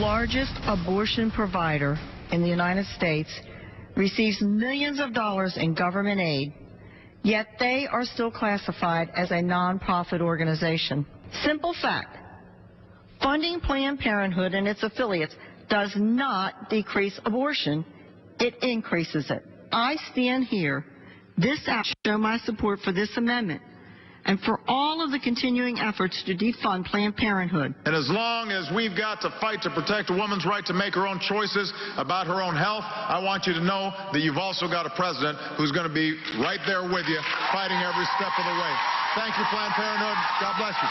largest abortion provider in the United States, receives millions of dollars in government aid, yet they are still classified as a nonprofit organization. Simple fact, funding Planned Parenthood and its affiliates does not decrease abortion, it increases it. I stand here this action to show my support for this amendment and for all of the continuing efforts to defund Planned Parenthood. And as long as we've got to fight to protect a woman's right to make her own choices about her own health, I want you to know that you've also got a president who's going to be right there with you, fighting every step of the way. Thank you, Planned Parenthood. God bless you.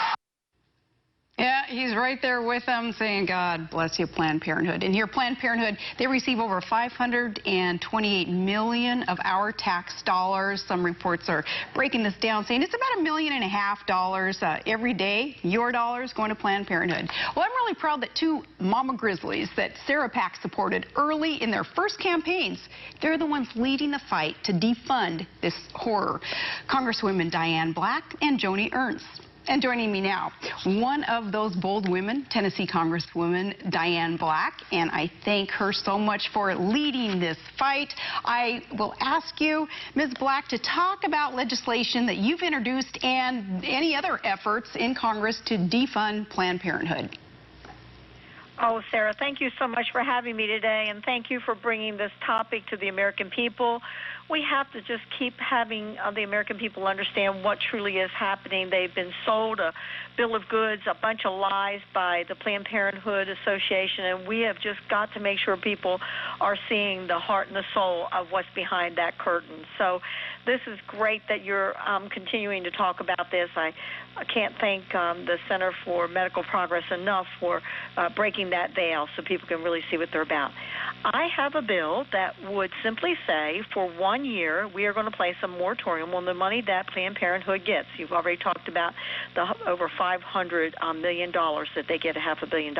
Yeah, he's right there with them saying, God bless you, Planned Parenthood. And here, Planned Parenthood, they receive over $528 million of our tax dollars. Some reports are breaking this down, saying it's about $1.5 million every day, your dollars going to Planned Parenthood. Well, I'm really proud that two mama grizzlies that Sarah Pack supported early in their first campaigns, they're the ones leading the fight to defund this horror. Congresswoman Diane Black and Joni Ernst. And joining me now, one of those bold women, Tennessee Congresswoman Diane Black, and I thank her so much for leading this fight. I will ask you, Ms. Black, to talk about legislation that you've introduced and any other efforts in Congress to defund Planned Parenthood. Oh, Sarah, thank you so much for having me today, and thank you for bringing this topic to the American people. We have to just keep having the American people understand what truly is happening. They've been sold a bill of goods, a bunch of lies by the Planned Parenthood Association, and we have just got to make sure people are seeing the heart and the soul of what's behind that curtain. So this is great that you're continuing to talk about this. I can't thank the Center for Medical Progress enough for breaking that veil so people can really see what they're about. I have a bill that would simply say for 1 year we are going to place a moratorium on the money that Planned Parenthood gets. You've already talked about the over $500 million that they get, $500 million.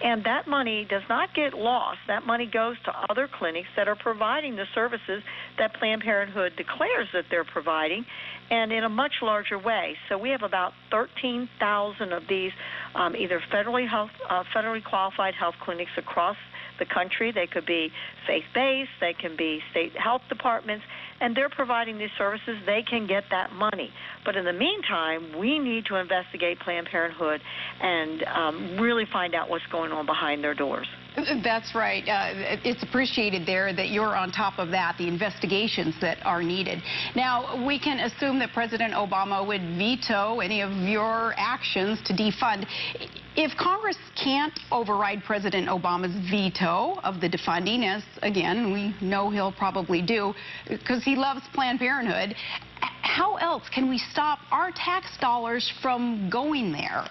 And that money does not get lost. That money goes to other clinics that are providing the services that Planned Parenthood declares that they're providing, and in a much larger way. So we have about 13,000 of these either federally qualified health clinics across the country. They could be faith-based, they can be state health departments, and they're providing these services. They can get that money. But in the meantime, we need to investigate Planned Parenthood and really find out what's going on behind their doors. That's right. It's appreciated there that you're on top of that, the investigations that are needed. Now, we can assume that President Obama would veto any of your actions to defund. If Congress can't override President Obama's veto of the defunding, as, again, we know he'll probably do, because he loves Planned Parenthood, how else can we stop our tax dollars from going there?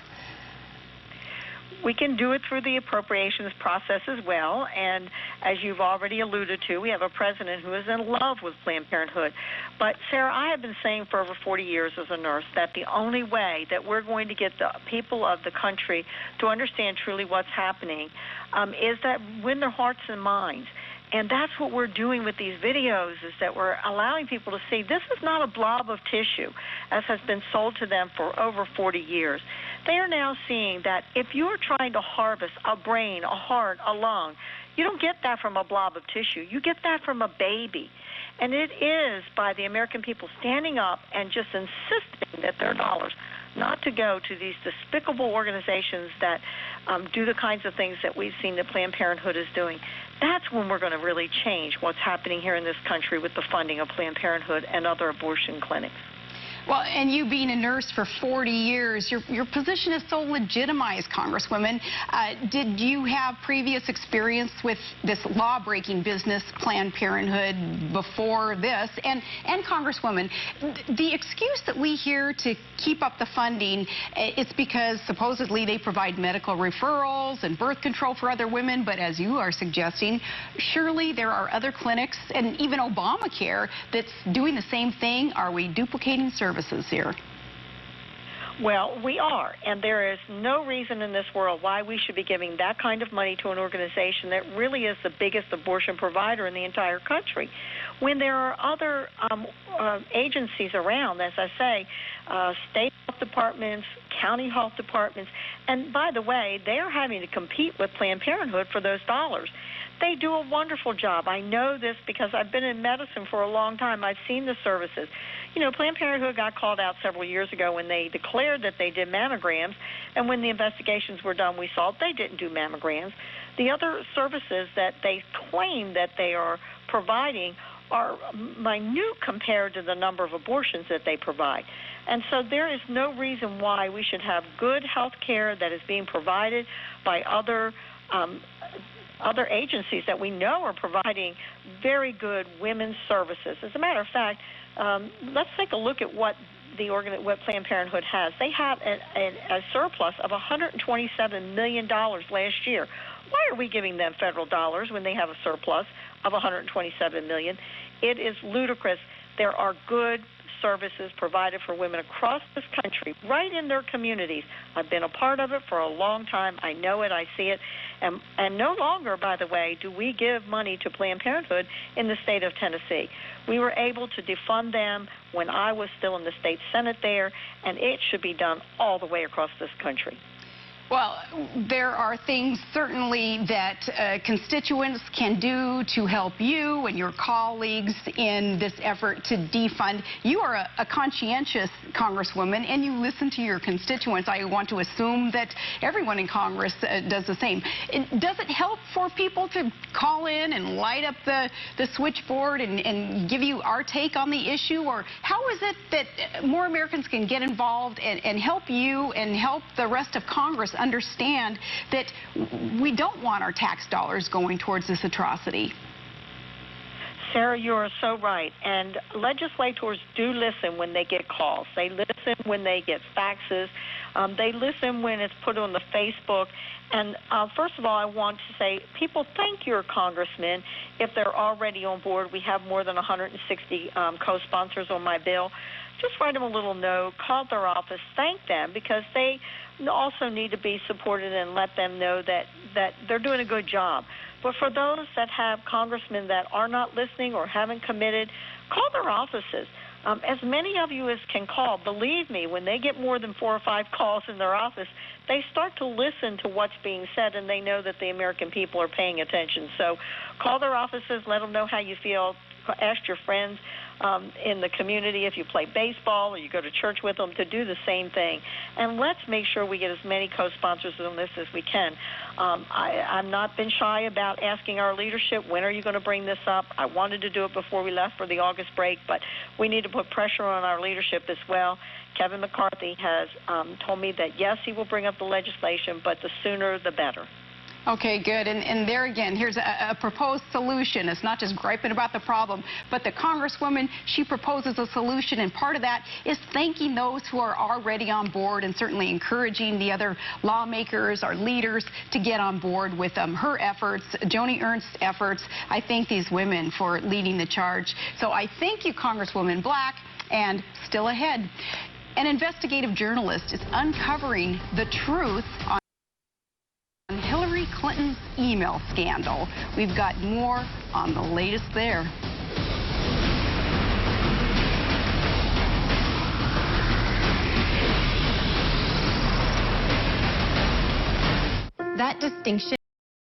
We can do it through the appropriations process as well, and as you've already alluded to, we have a president who is in love with Planned Parenthood. But, Sarah, I have been saying for over 40 years as a nurse that the only way that we're going to get the people of the country to understand truly what's happening is that win their hearts and minds. And that's what we're doing with these videos, is that we're allowing people to see this is not a blob of tissue, as has been sold to them for over 40 years. They are now seeing that if you're trying to harvest a brain, a heart, a lung, you don't get that from a blob of tissue. You get that from a baby. And it is by the American people standing up and just insisting that their dollars not to go to these despicable organizations that do the kinds of things that we've seen that Planned Parenthood is doing. That's when we're going to really change what's happening here in this country with the funding of Planned Parenthood and other abortion clinics. Well, and you being a nurse for 40 years, your position is so legitimized, Congresswoman. Did you have previous experience with this law-breaking business, Planned Parenthood, before this? And Congresswoman, the excuse that we hear to keep up the funding, it's because supposedly they provide medical referrals and birth control for other women, but as you are suggesting, surely there are other clinics and even Obamacare that's doing the same thing. Are we duplicating services here? Well, we are, and there is no reason in this world why we should be giving that kind of money to an organization that really is the biggest abortion provider in the entire country, when there are other agencies around, as I say, state health departments, county health departments. And by the way, they are having to compete with Planned Parenthood for those dollars. They do a wonderful job. I know this because I've been in medicine for a long time. I've seen the services. You know, Planned Parenthood got called out several years ago when they declared that they did mammograms, and when the investigations were done, we saw they didn't do mammograms. The other services that they claim that they are providing are minute compared to the number of abortions that they provide. And so there is no reason why we should have good health care that is being provided by other agencies that we know are providing very good women's services. As a matter of fact, let's take a look at what what Planned Parenthood has. They have a surplus of $127 million last year. Why are we giving them federal dollars when they have a surplus of $127 million? It is ludicrous. There are good services provided for women across this country, right in their communities. I've been a part of it for a long time. I know it. I see it. And no longer, by the way, do we give money to Planned Parenthood in the state of Tennessee. We were able to defund them when I was still in the state Senate there, and it should be done all the way across this country. Well, there are things certainly that constituents can do to help you and your colleagues in this effort to defund. You are a conscientious Congresswoman, and you listen to your constituents. I want to assume that everyone in Congress does the same. Does it help for people to call in and light up the switchboard and give you our take on the issue? Or how is it that more Americans can get involved and help you and help the rest of Congress understand that we don't want our tax dollars going towards this atrocity? Sarah, you are so right. And legislators do listen when they get calls. They listen when they get faxes. They listen when it's put on the Facebook. And first of all, I want to say, people, thank your congressmen if they're already on board. We have more than 160 co-sponsors on my bill. Just write them a little note, call their office, thank them, because they also need to be supported, and let them know that they're doing a good job. But for those that have congressmen that are not listening or haven't committed, call their offices. As many of you as can call, believe me, when they get more than 4 or 5 calls in their office, they start to listen to what's being said, and they know that the American people are paying attention. So call their offices, let them know how you feel. Ask your friends in the community, if you play baseball or you go to church with them, to do the same thing. And let's make sure we get as many co-sponsors on this as we can. I've not been shy about asking our leadership, when are you going to bring this up? I wanted to do it before we left for the August break, but we need to put pressure on our leadership as well. Kevin McCarthy has told me that, yes, he will bring up the legislation, but the sooner the better. Okay, good. And there again, here's a proposed solution. It's not just griping about the problem, but the Congresswoman, she proposes a solution, and part of that is thanking those who are already on board and certainly encouraging the other lawmakers, our leaders, to get on board with her efforts, Joni Ernst's efforts. I thank these women for leading the charge. So I thank you, Congresswoman Black, and still ahead, an investigative journalist is uncovering the truth on Hillary Clinton's email scandal. We've got more on the latest there. That distinction